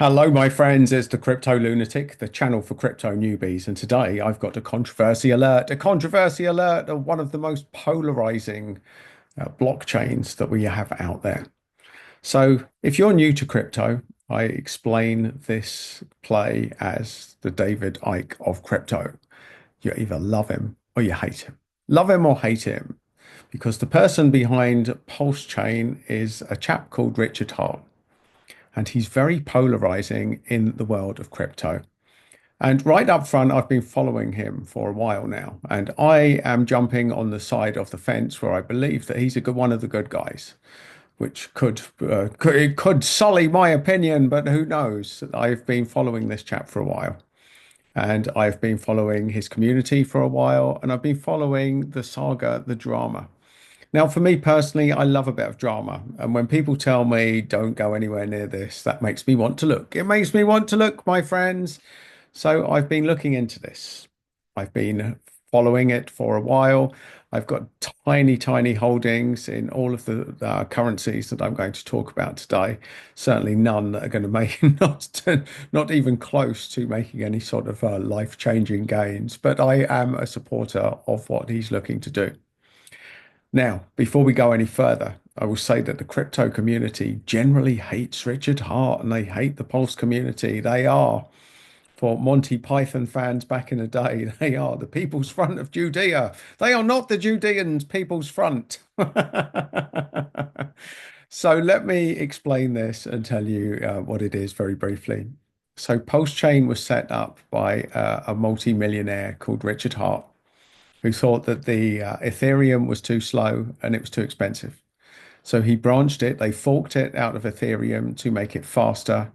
Hello, my friends. It's the Crypto Lunatic, the channel for crypto newbies. And today I've got a controversy alert of one of the most polarizing blockchains that we have out there. So, if you're new to crypto, I explain this play as the David Icke of crypto. You either love him or you hate him. Love him or hate him, because the person behind Pulsechain is a chap called Richard Hart, and he's very polarizing in the world of crypto. And right up front, I've been following him for a while now, and I am jumping on the side of the fence where I believe that he's one of the good guys, which could sully my opinion, but who knows? I've been following this chap for a while, and I've been following his community for a while, and I've been following the saga, the drama. Now, for me personally, I love a bit of drama. And when people tell me don't go anywhere near this, that makes me want to look. It makes me want to look, my friends. So I've been looking into this. I've been following it for a while. I've got tiny, tiny holdings in all of the currencies that I'm going to talk about today. Certainly none that are going to make not even close to making any sort of life-changing gains. But I am a supporter of what he's looking to do. Now, before we go any further, I will say that the crypto community generally hates Richard Hart and they hate the Pulse community. They are, for Monty Python fans back in the day, they are the People's Front of Judea. They are not the Judeans' People's Front. So let me explain this and tell you what it is very briefly. So Pulse Chain was set up by a multi-millionaire called Richard Hart, who thought that the Ethereum was too slow and it was too expensive. So he branched it, they forked it out of Ethereum to make it faster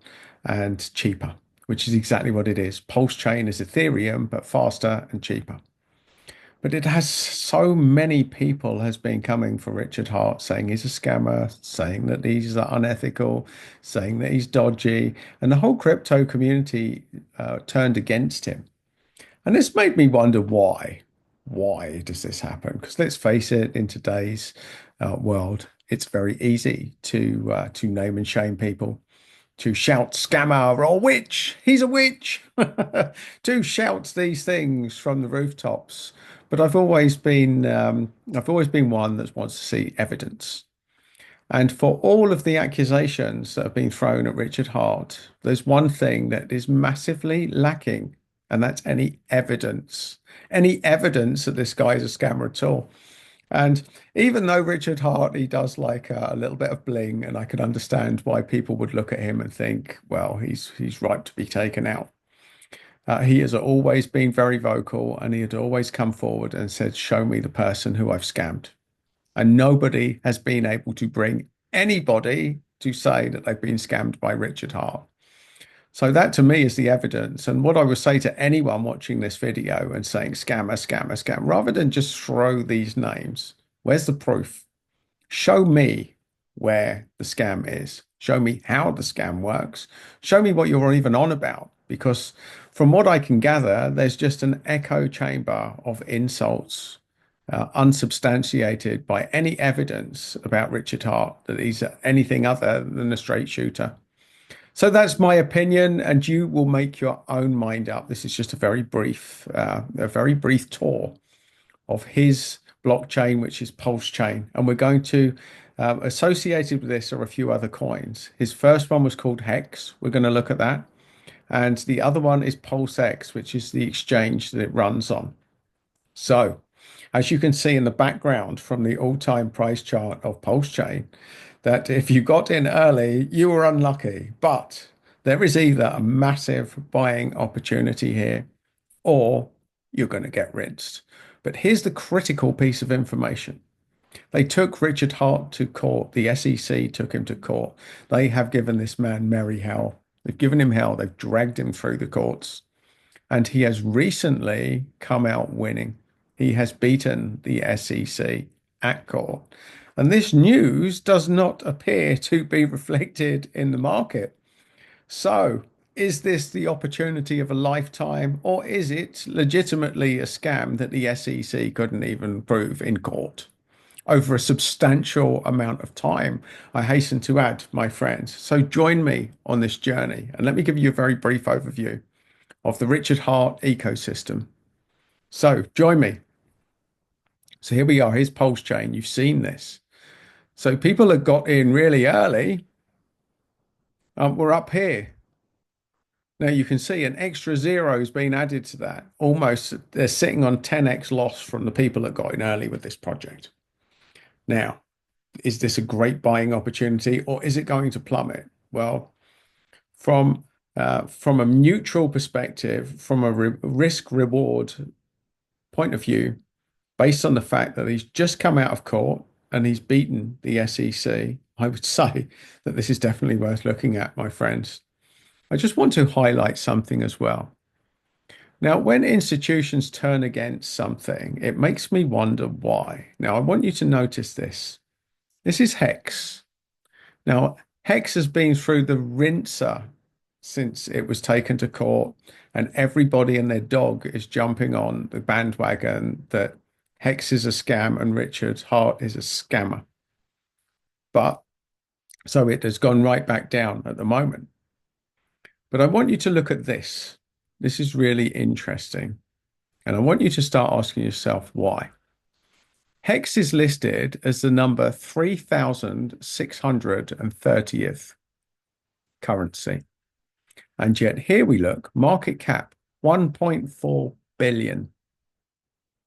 and cheaper, which is exactly what it is. Pulse Chain is Ethereum, but faster and cheaper. But it has so many people has been coming for Richard Hart, saying he's a scammer, saying that he's unethical, saying that he's dodgy, and the whole crypto community turned against him. And this made me wonder why. Why does this happen? Because let's face it, in today's world, it's very easy to name and shame people, to shout scammer or witch. He's a witch. To shout these things from the rooftops. But I've always been one that wants to see evidence. And for all of the accusations that have been thrown at Richard Hart, there's one thing that is massively lacking, and that's any evidence that this guy is a scammer at all. And even though Richard Hart, he does like a little bit of bling, and I can understand why people would look at him and think, well, he's ripe to be taken out. He has always been very vocal, and he had always come forward and said, "Show me the person who I've scammed." And nobody has been able to bring anybody to say that they've been scammed by Richard Hart. So that to me is the evidence. And what I would say to anyone watching this video and saying scammer, scammer, scam, rather than just throw these names, where's the proof? Show me where the scam is. Show me how the scam works. Show me what you're even on about. Because from what I can gather, there's just an echo chamber of insults, unsubstantiated by any evidence about Richard Hart that he's anything other than a straight shooter. So that's my opinion, and you will make your own mind up. This is just a very brief tour of his blockchain, which is Pulse Chain, and we're going to associated with this are a few other coins. His first one was called Hex. We're going to look at that, and the other one is Pulse X, which is the exchange that it runs on. So, as you can see in the background from the all-time price chart of Pulse Chain, that if you got in early, you were unlucky. But there is either a massive buying opportunity here or you're going to get rinsed. But here's the critical piece of information. They took Richard Hart to court. The SEC took him to court. They have given this man merry hell. They've given him hell. They've dragged him through the courts. And he has recently come out winning. He has beaten the SEC at court. And this news does not appear to be reflected in the market. So, is this the opportunity of a lifetime, or is it legitimately a scam that the SEC couldn't even prove in court? over a substantial amount of time, I hasten to add, my friends. So join me on this journey and let me give you a very brief overview of the Richard Hart ecosystem. So join me. So here we are, here's Pulsechain. You've seen this. So people that got in really early were up here. Now you can see an extra zero has been added to that. Almost they're sitting on 10x loss from the people that got in early with this project. Now, is this a great buying opportunity or is it going to plummet? Well, from a neutral perspective, from a risk reward point of view, based on the fact that he's just come out of court and he's beaten the SEC, I would say that this is definitely worth looking at, my friends. I just want to highlight something as well. Now, when institutions turn against something, it makes me wonder why. Now, I want you to notice this. This is Hex. Now, Hex has been through the rinser since it was taken to court, and everybody and their dog is jumping on the bandwagon that Hex is a scam and Richard Hart is a scammer. But so it has gone right back down at the moment. But I want you to look at this. This is really interesting. And I want you to start asking yourself why. Hex is listed as the number 3,630th currency. And yet here we look, market cap, 1.4 billion.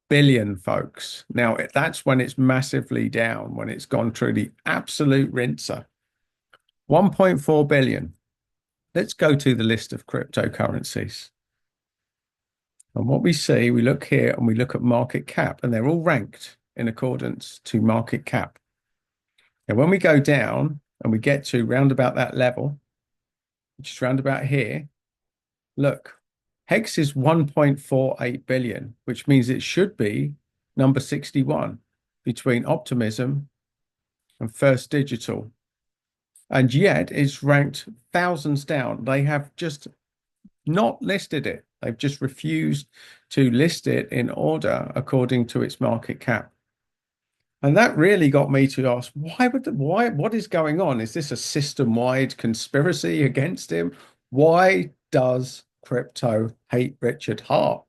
Billion, folks. Now, that's when it's massively down, when it's gone through the absolute rinser. 1.4 billion. Let's go to the list of cryptocurrencies. And what we see, we look here and we look at market cap, and they're all ranked in accordance to market cap. And when we go down and we get to round about that level, which is round about here, look, Hex is 1.48 billion, which means it should be number 61 between Optimism and First Digital. And yet it's ranked thousands down. They have just not listed it. They've just refused to list it in order according to its market cap. And that really got me to ask, what is going on? Is this a system-wide conspiracy against him? Why does crypto hate Richard Hart?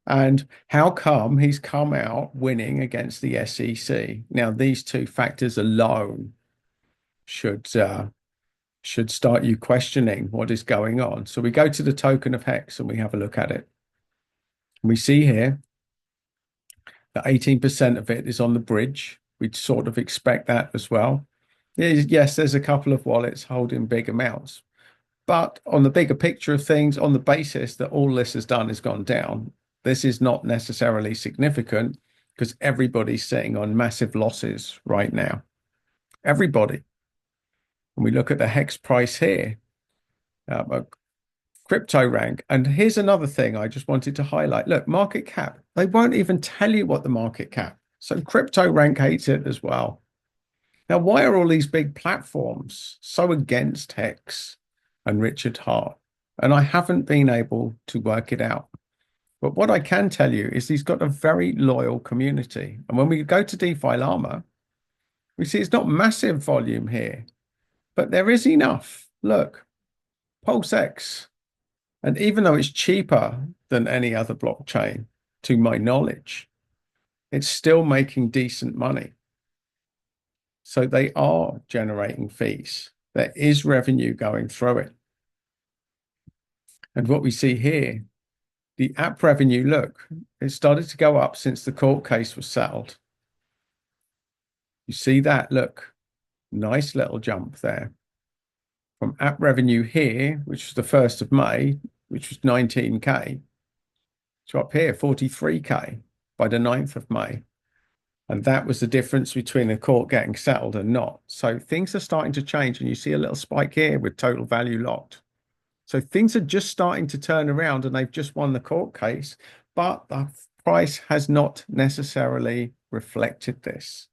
And how come he's come out winning against the SEC? Now, these two factors alone should start you questioning what is going on. So we go to the token of Hex and we have a look at it. We see here that 18% of it is on the bridge. We'd sort of expect that as well. Yes, there's a couple of wallets holding big amounts, but on the bigger picture of things, on the basis that all this has done has gone down, this is not necessarily significant because everybody's sitting on massive losses right now. Everybody. When we look at the Hex price here, crypto rank. And here's another thing I just wanted to highlight. Look, market cap. They won't even tell you what the market cap. So crypto rank hates it as well. Now, why are all these big platforms so against Hex and Richard Hart? And I haven't been able to work it out. But what I can tell you is he's got a very loyal community. And when we go to DeFi Llama, we see it's not massive volume here, but there is enough. Look, Pulse X. And even though it's cheaper than any other blockchain, to my knowledge, it's still making decent money. So they are generating fees. There is revenue going through it. And what we see here, the app revenue, look, it started to go up since the court case was settled. You see that? Look, nice little jump there. From app revenue here, which was the 1st of May, which was 19K, to up here, 43K by the 9th of May. And that was the difference between the court getting settled and not. So things are starting to change, and you see a little spike here with total value locked. So things are just starting to turn around, and they've just won the court case, but the price has not necessarily reflected this.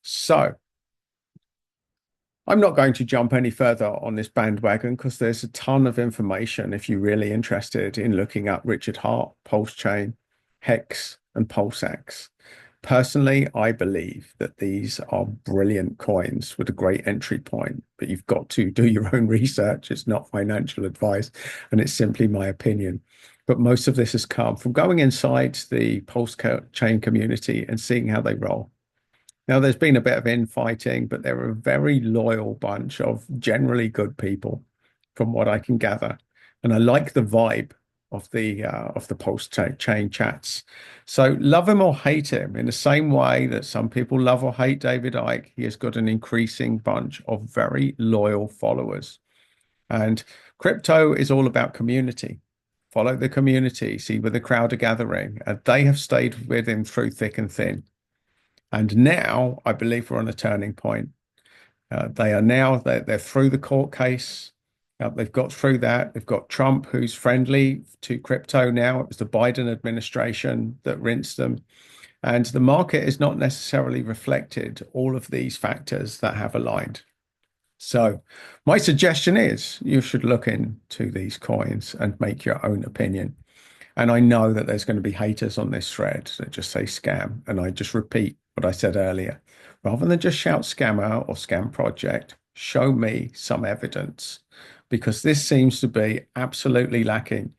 So I'm not going to jump any further on this bandwagon because there's a ton of information if you're really interested in looking up Richard Hart, Pulsechain, Hex, and Pulse X. Personally, I believe that these are brilliant coins with a great entry point, but you've got to do your own research. It's not financial advice, and it's simply my opinion. But most of this has come from going inside the Pulse chain community and seeing how they roll. Now, there's been a bit of infighting, but they're a very loyal bunch of generally good people, from what I can gather. And I like the vibe of the Pulse chain chats. So love him or hate him, in the same way that some people love or hate David Icke, he has got an increasing bunch of very loyal followers. And crypto is all about community. Follow the community, see where the crowd are gathering, and they have stayed with him through thick and thin. And now I believe we're on a turning point. They're through the court case. They've got through that. They've got Trump, who's friendly to crypto now. It was the Biden administration that rinsed them. And the market is not necessarily reflected all of these factors that have aligned. So my suggestion is you should look into these coins and make your own opinion. And I know that there's going to be haters on this thread that just say scam. And I just repeat what I said earlier. Rather than just shout scammer or scam project, show me some evidence because this seems to be absolutely lacking.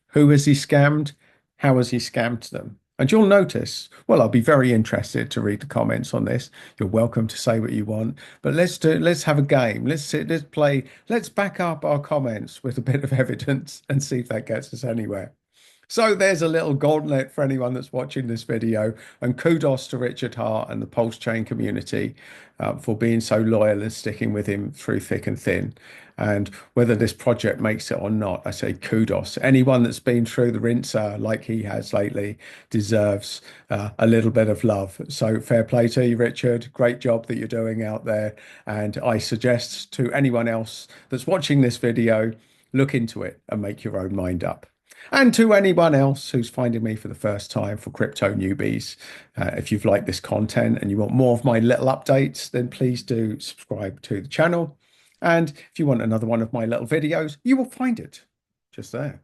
Who has he scammed? How has he scammed them? And you'll notice, well, I'll be very interested to read the comments on this. You're welcome to say what you want, but let's have a game. Let's play, let's back up our comments with a bit of evidence and see if that gets us anywhere. So there's a little gauntlet for anyone that's watching this video, and kudos to Richard Hart and the Pulse Chain community for being so loyal and sticking with him through thick and thin. And whether this project makes it or not, I say kudos. Anyone that's been through the rinser like he has lately deserves a little bit of love. So fair play to you, Richard. Great job that you're doing out there. And I suggest to anyone else that's watching this video, look into it and make your own mind up. And to anyone else who's finding me for the first time for crypto newbies, if you've liked this content and you want more of my little updates, then please do subscribe to the channel. And if you want another one of my little videos, you will find it just there.